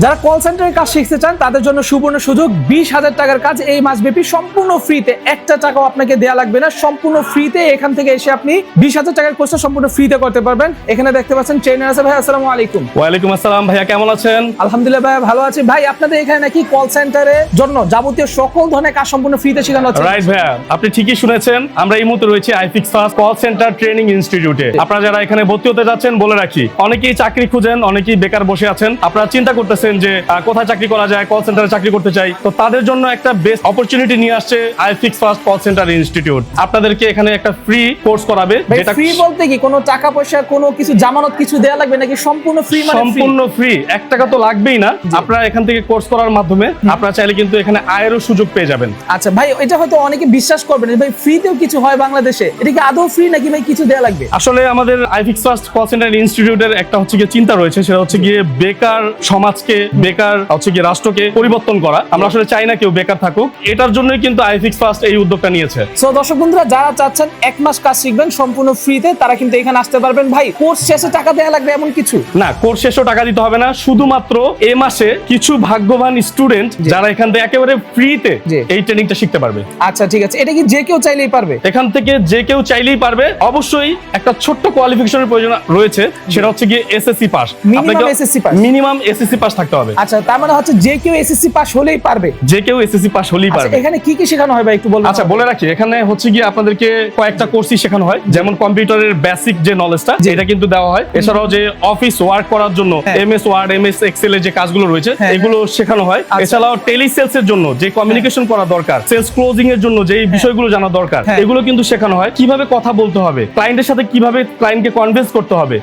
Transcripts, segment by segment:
যারা কল সেন্টারের কাজ শিখতে চান তাদের জন্য সুবর্ণ সুযোগ, 20,000 টাকার কাজ এই মাসব্যাপী সম্পূর্ণ ফ্রিতে, একটা টাকাও আপনাকে দেয়া লাগবে না, সম্পূর্ণ ফ্রিতে। এখান থেকে এসে আপনি 20,000 টাকার কোর্সটা সম্পূর্ণ ফ্রিতে করতে পারবেন। এখানে দেখতে পাচ্ছেন ট্রেনার আছে। ভাই আসসালামু আলাইকুম। ওয়ালাইকুম আসসালাম ভাইয়া, কেমন আছেন? আলহামদুলিল্লাহ ভাই ভালো আছি। ভাই আপনাদের এখানে নাকি কল সেন্টারের জন্য যাবতীয় সকল ধরনের কাজ সম্পূর্ণ ফ্রিতে শেখানো হচ্ছে? রাইট ভাইয়া, আপনি ঠিকই শুনেছেন। আমরা এই মুহূর্তে রয়েছে iFix first call centre training ইনস্টিটিউটে। আপনারা যারা এখানে ভর্তি হতে যাচ্ছেন বলে রাখি, অনেকেই চাকরি খুঁজেন, অনেকেই বেকার বসে আছেন। আপনারা চিন্তা করতেছেন যে কোথায় চাকরি করা যায়, কল সেন্টারে চাকরি করতে চাই, তো তাদের জন্য একটা বেস্ট অপরচুনিটি নিয়ে আসছে iFix first call centre institute. আপনাদেরকে এখানে একটা ফ্রি কোর্স করাবে। যেটা ফ্রি বলতে কি কোনো টাকা পয়সা কোনো কিছু জামানত কিছু দেয়া লাগবে নাকি সম্পূর্ণ ফ্রি? মানে সম্পূর্ণ ফ্রি, 1 টাকা তো লাগবেই না। আপনারা এখান থেকে কোর্স করার মাধ্যমে আপনারা চাইলে কিন্তু এখানে আয়েরও সুযোগ পেয়ে যাবেন। আচ্ছা ভাই, এটা হয়তো অনেকে বিশ্বাস করবেন না ভাই, ফ্রিতেও কিছু হয় বাংলাদেশে, এটা কি আদৌ ফ্রি নাকি ভাই কিছু দেয়া লাগবে? আসলে আমাদের আইফিক্স ফার্স্ট কল সেন্টার ইনস্টিটিউটের একটা হচ্ছে গিয়ে চিন্তা রয়েছে, সেটা হচ্ছে গিয়ে বেকার সমাজকে, বেকার হচ্ছে গিয়ে রাষ্ট্রকে পরিবর্তন করা। আমরা আসলে চাই না কেউ বেকার থাকুক, এটার জন্যই কিন্তু আইফিক্স ফার্স্ট এই উদ্যোগটা নিয়েছে। সো দর্শক বন্ধুরা, যারা চাচ্ছেন 1 মাস কাজ শিখবেন সম্পূর্ণ ফ্রিতে, তারা কিন্তু এখানে আসতে পারবেন। ভাই কোর্স শেষে টাকা দেয়া লাগবে এমন কিছু না, কোর্স শেষেও টাকা দিতে হবে না। শুধুমাত্র এই মাসে কিছু ভাগ্যবান স্টুডেন্ট যারা এখান থেকে একেবারে ফ্রিতে এই ট্রেনিংটা শিখতে পারবে। আচ্ছা ঠিক আছে, এটা কি যে কেউ চাইলেই পারবে? এখান থেকে যে কেউ চাইলেই পারবে। অবশ্যই একটা ছোট্ট কোয়ালিফিকেশনের প্রয়োজন রয়েছে, সেটা হচ্ছে গিয়ে SSC pass. Minimum SSC pass থাকতে হবে। আচ্ছা, তার মানে হচ্ছে যে কেউ এসএসসি পাস হলেই পারবে? যে কেউ এসএসসি পাস হলেই পারবে। এখানে কি কি শেখানো হয় ভাই একটু বলবেন? আচ্ছা বলে রাখি, এখানে হচ্ছে গিয়ে আপনাদেরকে কয়েকটা কোর্সই শেখানো হয়। যেমন কম্পিউটারের বেসিক যে নলেজটা, এটা কিন্তু দেওয়া হয়। এছাড়াও যে অফিস ওয়ার্ক করার জন্য এমএস ওয়ার্ড, এমএস এক্সেল এর যে কাজগুলো রয়েছে এগুলো শেখানো হয়। এছাড়াও টেলি সেলস এর জন্য যে কমিউনিকেশন করা দরকার, সেলস ক্লোজিং এর জন্য যে বিষয়গুলো জানা দরকার, এগুলো কিন্তু শেখানো হয়। কিভাবে কথা বলতে হবে, ক্লায়েন্টের সাথে কিভাবে ক্লায়েন্টকে কনভিন্স করতে হবে,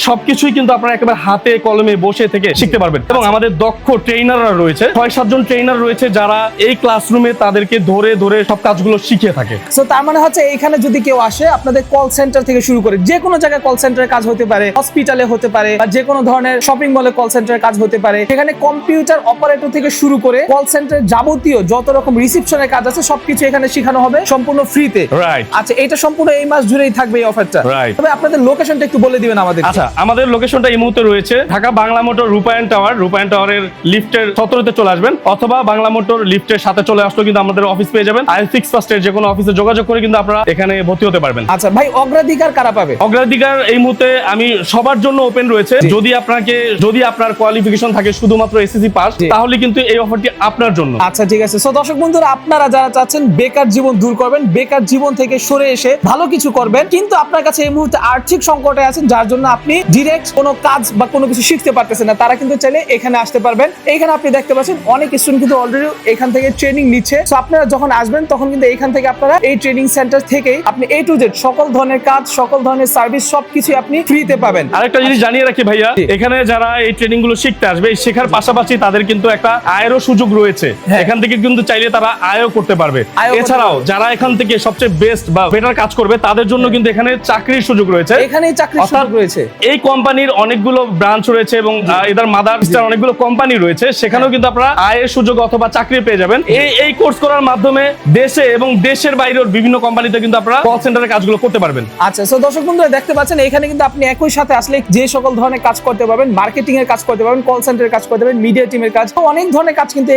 সবকিছুই কিন্তু আপনারা একেবারে হাতে কলমে বসে থেকে শিখতে পারবেন। এবং আমাদের দক্ষ ট্রেনাররা রয়েছে, 6-7 জন ট্রেনার রয়েছে যারা এই ক্লাসরুমে তাদেরকে ধরে ধরে সব কাজগুলো শিখিয়ে থাকে। সো তার মানে হচ্ছে এখানে যদি কেউ আসে, আপনাদের কল সেন্টার থেকে শুরু করে যে কোনো জায়গায় কল সেন্টারের কাজ হতে পারে, হসপিটালে হতে পারে, বা যে কোনো ধরনের শপিং মলে কল সেন্টারের কাজ হতে পারে, এখানে কম্পিউটার অপারেটর থেকে শুরু করে কল সেন্টারের যাবতীয় যত রকম রিসেপশনের কাজ আছে সবকিছু এখানে শেখানো হবে সম্পূর্ণ ফ্রিতে। রাইট। আচ্ছা, এটা সম্পূর্ণ এই মাস জুড়েই থাকবে এই অফারটা? রাইট। তবে আপনাদের লোকেশনটা একটু বলে দিবেন আমাদের। আচ্ছা, আমাদের লোকেশনটা এই মুহূর্তে রয়েছে ঢাকা বাংলা মোটর রূপায়ণ টাওয়ার। রূপায়ণ টাওয়ারের লিফটের 17তে চলে আসবেন, অথবা বাংলা মোটর লিফটের সাথে চলে আসলেও কিন্তু আমাদের অফিস পেয়ে যাবেন। আইফিক্স ফার্স্টের যে কোনো অফিসে যোগাযোগ করে কিন্তু আপনারা এখানে ভর্তি হতে পারবেন। আচ্ছা ভাই, অগ্রাধিকার কারা পাবে? অগ্রাধিকার এই মুহূর্তে আমি সবার জন্য ওপেন রয়েছে। যদি আপনার কোয়ালিফিকেশন থাকে শুধুমাত্র এসএসসি পাস, তাহলে কিন্তু এই অফারটি আপনার জন্য। আচ্ছা ঠিক আছে। সো দর্শক বন্ধুরা, আপনারা যারা চাচ্ছেন বেকার জীবন দূর করবেন, বেকার জীবন থেকে সরে এসে ভালো কিছু করবেন, কিন্তু আপনার কাছে এই মুহূর্তে আর্থিক সংকটে আছেন, যার জন্য আপনি ডিরেক্ট কোনো কাজ বা কোনো কিছু শিখতে পারতেছেন না, তারা কিন্তু চাইলে এখানে আসতে পারবেন। এইখানে আপনি দেখতে পাচ্ছেন অনেক স্টুডেন্ট কিন্তু অলরেডি এখান থেকে ট্রেনিং নিচ্ছে। সো আপনারা যখন আসবেন তখন কিন্তু এইখান থেকে আপনারা এই ট্রেনিং সেন্টার থেকে আপনি A to Z সকল ধরনের কাজ, সকল ধরনের সার্ভিস সবকিছু আপনি ফ্রিতে পাবেন। আরেকটা জিনিস জানিয়ে রাখি ভাইয়া, এখানে যারা এই ট্রেনিং গুলো শিখতে আসবে, শেখার পাশাপাশি তাদের কিন্তু একটা আয়েরও সুযোগ রয়েছে। এখান থেকে কিন্তু চাইলে তারা আয়ও করতে পারবে। এছাড়াও যারা এখান থেকে সবচেয়ে বেস্ট বা বেটার কাজ করবে তাদের জন্য কিন্তু এখানে চাকরির সুযোগ রয়েছে। এখানেই চাকরির সুযোগ রয়েছে। এই কোম্পানির অনেকগুলো ব্রাঞ্চ রয়েছে এবং এদের মাদার সিস্টার অনেকগুলো কোম্পানি রয়েছে, সেখানেও কিন্তু আপনারা আয়ের সুযোগ অথবা চাকরি পেয়ে যাবেন। এই কোর্স করার মাধ্যমে দেশে এবং দেশের বাইরের বিভিন্ন কোম্পানিতে কিন্তু আপনারা কল সেন্টারের কাজগুলো করতে পারবেন। আচ্ছা, সো দর্শক বন্ধুরা দেখতে পাচ্ছেন এখানে কিন্তু আপনি একই সাথে আসলে যে সকল ধরনের কাজ করতে পারবেন, মার্কেটিং এর কাজ করতে পারবেন, কল সেন্টারের কাজ করতে পারবেন, মিডিয়া টিমের কাজ, তো অনেক ধরনের কাজ কিন্তু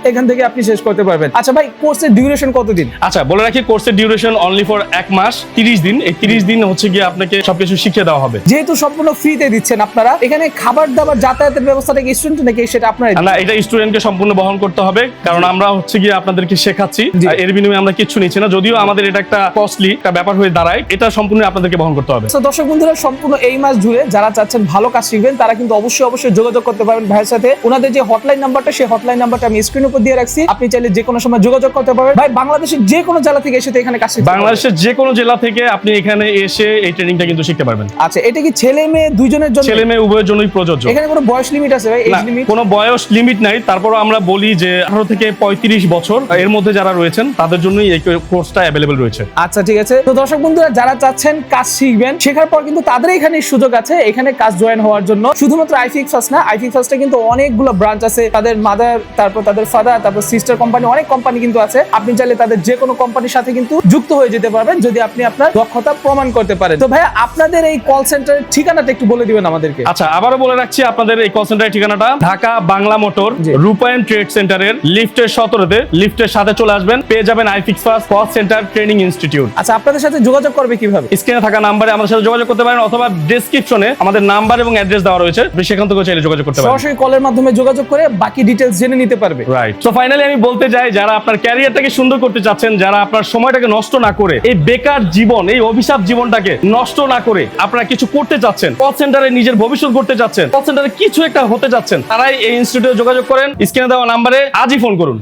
এখান থেকে আপনি শেষ করতে পারবেন। আচ্ছা ভাই, কোর্সের ডিউরেশন কতদিন? আচ্ছা বলে রাখি, কোর্সের ডিউরেশন অনলি ফর 1 মাস 30 দিন। এই 30 দিন হচ্ছে গিয়ে আপনাকে সবকিছু শিখিয়ে দেওয়া হবে। যেহেতু সম্পূর্ণ ফ্রিতে দিচ্ছেন আপনারা, এখানে খাবার দাবার যাতায়াতের ব্যবস্থাটা কি স্টুডেন্ট নাকি সেটা আপনারা? না, এটা স্টুডেন্টকে সম্পূর্ণ বহন করতে হবে, কারণ আমরা হচ্ছে গিয়ে আপনাদেরকে শেখাচ্ছি, এর বিনিময়ে আমরা কিছু নিচ্ছি না। যদিও আমাদের এটা একটা কস্টলি একটা ব্যাপার হয়ে দাঁড়ায়, এটা সম্পূর্ণ আপনাদেরকে বহন করতে হবে। তো দর্শক বন্ধুরা, সম্পূর্ণ এই মাস জুড়ে যারা চাচ্ছেন ভালো কাজ শিখবেন, তারা কিন্তু অবশ্যই যোগাযোগ করতে পারবেন ভাইয়ের সাথে। ওনাদের যে হটলাইন নাম্বারটা, সেই হটলাইন নাম্বারটা আমি স্ক্রিন উপর দিয়ে রাখছি, আপনি চাইলে যে কোনো সময় যোগাযোগ করতে পারবেন। ভাই বাংলাদেশের যে কোনো জেলা থেকে এসে এখানে কাজ শিখতে পারবেন। বাংলাদেশের যে কোনো জেলা থেকে আপনি এখানে এসে এই ট্রেনিংটা কিন্তু শিখতে পারবেন। আচ্ছা, এটা কি ছেলে মেয়ে দুইজনের জন্য? ছেলে মেয়ে উভয়ের জন্যই প্রযোজ্য। এখানে কোনো বয়স লিমিট আছে ভাই? Age limit? কোনো বয়স লিমিট নাই। তারপরও আমরা বলি যে 18 থেকে 35 বছর এর মধ্যে যারা রয়েছেন তাদের জন্যই এই কোর্সটা অ্যাভেলেবল রয়েছে। আচ্ছা ঠিক আছে। তো দর্শক বন্ধুরা, যারা চাচ্ছেন কাজ শিখবেন, শেখার পর কিন্তু তাদের এখানে সুযোগ আছে এখানে কাজ জয়েন হওয়ার জন্য। শুধুমাত্র আইফিক্স ফার্স্ট না, আইফিক্স ফার্স্টে কিন্তু অনেকগুলো ব্রাঞ্চ আছে, তাদের মাদার, তারপর তাদের ফাদার, তারপর সিস্টার কোম্পানি, অনেক কোম্পানি কিন্তু আছে। আপনি চাইলে তাদের যে কোনো কোম্পানির সাথে কিন্তু যুক্ত হয়ে যেতে পারবেন যদি আপনি আপনার দক্ষতা প্রমাণ করতে পারেন। তো ভাইয়া, আপনাদের এই কল সেন্টারের ঠিকানাটা একটু বলে দিবেন আমাদেরকে। আচ্ছা, আবারও বলে রাখছি, আপনাদের এই কল সেন্টারের ঠিকানাটা ঢাকা বাংলা মোটর জি। রূপায়ণ ট্রেড সেন্টারের লিফটের 17-তে লিফটের সাথে চলে আসবেন, পেয়ে যাবেন iFix first call centre training institute. আচ্ছা, আপনাদের সাথে যোগাযোগ করবে কিভাবে? স্ক্রিনে থাকা নাম্বারে আমাদের সাথে যোগাযোগ করতে পারেন, অথবা ডেসক্রিপশনে আমাদের নাম্বার এবং অ্যাড্রেস দেওয়া রয়েছে, আপনি সেখান থেকে চাইলে যোগাযোগ করতে পারেন। সরাসরি কলের মাধ্যমে যোগাযোগ করে বাকি ডিটেলস জেনে নিতে পারবে। রাইট। তো ফাইনালি আমি বলতে চাই, যারা আপনার ক্যারিয়ারটাকে সুন্দর করতে চাচ্ছেন, যারা আপনার সময়টাকে নষ্ট না করে এই বেকার জীবন, এই অভিশাপ জীবনটাকে নষ্ট না করে আপনারা কিছু করতে চাচ্ছেন, কল সেন্টারে নিজের ভবিষ্যৎ করতে চাচ্ছেন, কল সেন্টারে কিছু একটা হতে চাচ্ছেন, তারাই এই ইনস্টিটিউটে যোগাযোগ করেন। স্ক্রিনে দেওয়া নাম্বারে আজই ফোন করুন।